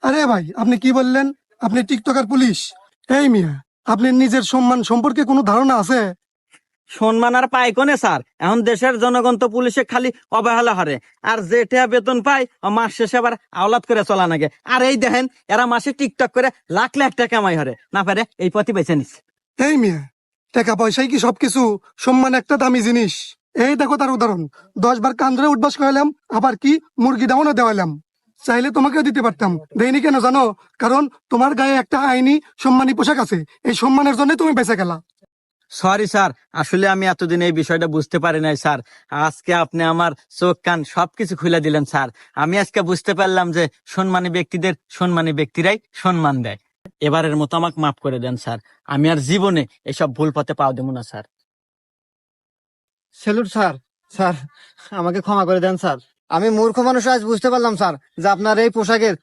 আরে ভাই, আপনি কি বললেন? আপনি টিকটকার পুলিশ? এই মিয়া, আপনার নিজের সম্মান সম্পর্কে কোনো ধারণা আছে? সম্মান আর পায় কোনে স্যার? এখন দেশের জনগণ তো পুলিশে খালি অবহেলা হারে, আর যেটা বেতন পায় ও মাস শেষে আবার আওলাদ করে চলা নাগে। আর এই দেখেন, এরা মাসে টিকটক করে লাখ লাখ টাকা কামাই হরে, না পারে এই পথই বেছে নিচ্ছে। এই মিয়া, টাকা পয়সাই কি সবকিছু? সম্মান একটা দামি জিনিস। এই দেখো তার উদাহরণ, 10 বার কান ধরে উঠবাস করালাম, আবার কি মুরগি দামও দেওয়ালাম। চাইলে তোমাকেও দিতে পারতাম, দেইনি কেন জানো? কারণ তোমার গায়ে একটা আইনি সম্মানী পোশাক আছে, এই সম্মানের জন্য তুমি বেঁচে গেলা। সরি স্যার, আসলে আমি এতদিন এই বিষয়টা বুঝতে পারি নাই স্যার। আজকে আপনি আমার চোখ কান সবকিছু খুলে দিলেন স্যার। আমি আজকে বুঝতে পারলাম যে সম্মানী ব্যক্তিদের সম্মানী ব্যক্তিরাই সম্মান দেয়। এবারের মতো আমাকে মাফ করে দেন স্যার। আমি আর জীবনে এসব ভুল পথে পাও দেবো না স্যার। Salute sir. স্যার, আমাকে ক্ষমা করে দেন স্যার। আমি মূর্খ মানুষ, আজ বুঝতে পারলাম স্যার যে আপনার এই পোশাকের